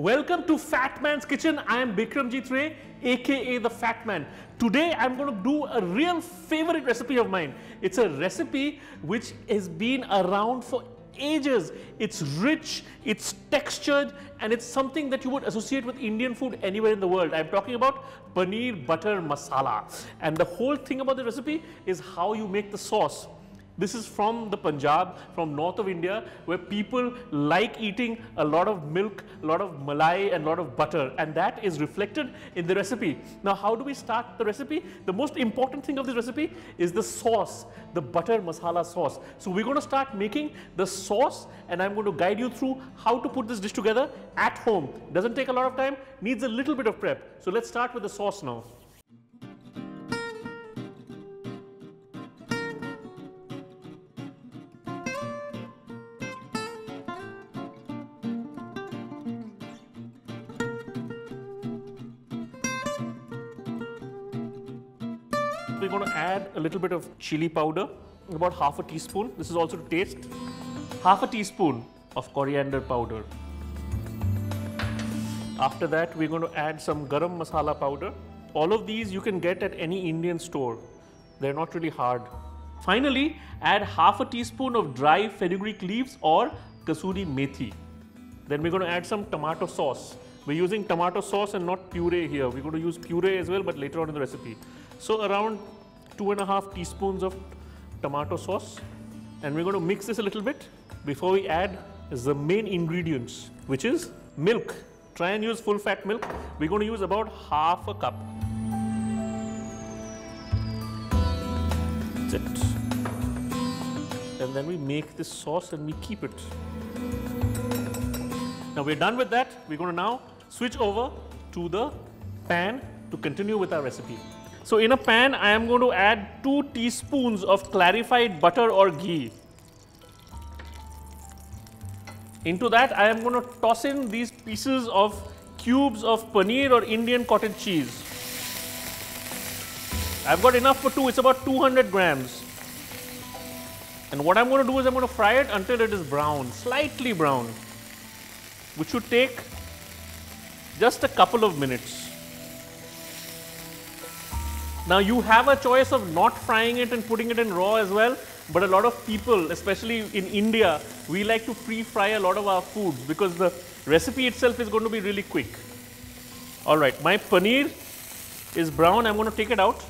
Welcome to Fat Man's Kitchen. I am Bikramjit Ray, aka the Fat Man. Today I'm going to do a real favorite recipe of mine. It's a recipe which has been around for ages. It's rich, it's textured, and it's something that you would associate with Indian food anywhere in the world. I'm talking about Paneer Butter Masala. And the whole thing about the recipe is how you make the sauce. This is from the Punjab, from north of India, where people like eating a lot of milk, a lot of malai and a lot of butter, and that is reflected in the recipe. Now, how do we start the recipe? The most important thing of this recipe is the sauce, the butter masala sauce. So we're going to start making the sauce, and I'm going to guide you through how to put this dish together at home. Doesn't take a lot of time, needs a little bit of prep. So let's start with the sauce now. We're going to add a little bit of chili powder, about half a teaspoon. This is also to taste. Half a teaspoon of coriander powder. After that, we're going to add some garam masala powder. All of these you can get at any Indian store. They're not really hard. Finally, add half a teaspoon of dry fenugreek leaves or kasuri methi. Then we're going to add some tomato sauce. We're using tomato sauce and not puree here. We're going to use puree as well, but later on in the recipe. So around 2.5 teaspoons of tomato sauce, and we're going to mix this a little bit before we add the main ingredients, which is milk. Try and use full fat milk. We're going to use about half a cup. That's it. And then we make this sauce and we keep it. Now we're done with that. We're going to now switch over to the pan to continue with our recipe. So in a pan, I am going to add 2 teaspoons of clarified butter or ghee. Into that, I am going to toss in these pieces of cubes of paneer or Indian cottage cheese. I've got enough for 2, it's about 200 grams. And what I'm going to do is I'm going to fry it until it is brown, slightly brown, which should take just a couple of minutes. Now you have a choice of not frying it and putting it in raw as well, but a lot of people, especially in India, we like to pre-fry a lot of our foods because the recipe itself is going to be really quick. Alright, my paneer is brown, I'm going to take it out.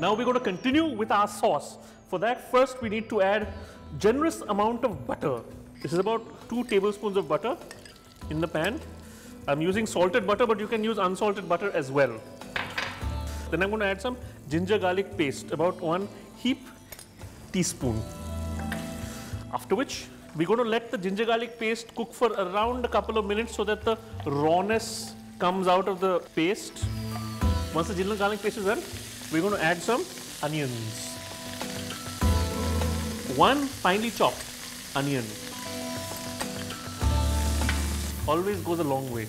Now we're going to continue with our sauce. For that, first we need to add generous amount of butter. This is about 2 tablespoons of butter in the pan. I'm using salted butter, but you can use unsalted butter as well. Then I'm going to add some ginger garlic paste, about 1 heap teaspoon. After which, we're going to let the ginger garlic paste cook for around a couple of minutes so that the rawness comes out of the paste. Once the ginger garlic paste is done, we're going to add some onions. 1 finely chopped onion. Always goes a long way.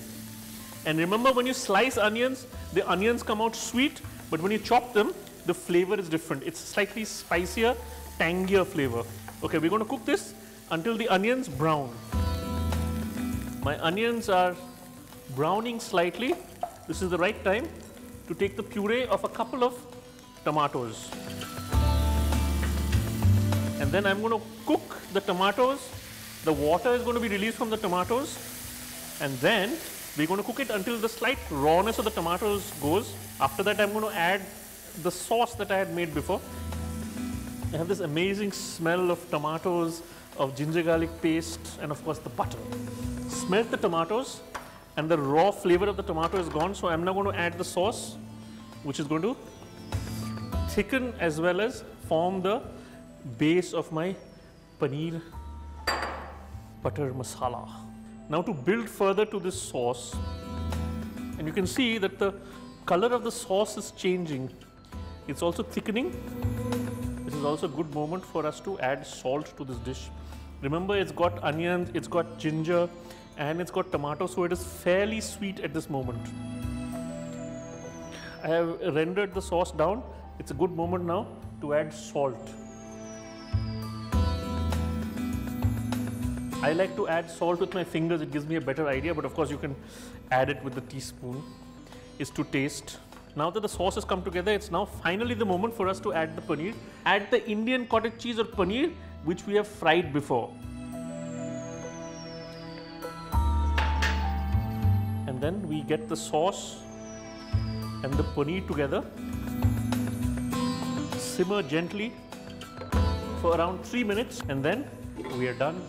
And remember, when you slice onions, the onions come out sweet, but when you chop them, the flavor is different. It's slightly spicier, tangier flavor. Okay, we're going to cook this until the onions brown. My onions are browning slightly. This is the right time to take the puree of a couple of tomatoes. And then I'm going to cook the tomatoes. The water is going to be released from the tomatoes. And then we're going to cook it until the slight rawness of the tomatoes goes. After that, I'm going to add the sauce that I had made before. I have this amazing smell of tomatoes, of ginger garlic paste, and of course the butter. Smelt the tomatoes and the raw flavor of the tomato is gone. So I'm now going to add the sauce, which is going to thicken as well as form the base of my paneer butter masala. Now to build further to this sauce, and you can see that the color of the sauce is changing. It's also thickening. This is also a good moment for us to add salt to this dish. Remember, it's got onions, it's got ginger, and it's got tomato, so it is fairly sweet at this moment. I have rendered the sauce down. It's a good moment now to add salt. I like to add salt with my fingers, it gives me a better idea, but of course you can add it with the teaspoon, is to taste. Now that the sauce has come together, it's now finally the moment for us to add the paneer. Add the Indian cottage cheese or paneer, which we have fried before. And then we get the sauce and the paneer together. Simmer gently for around 3 minutes and then we are done.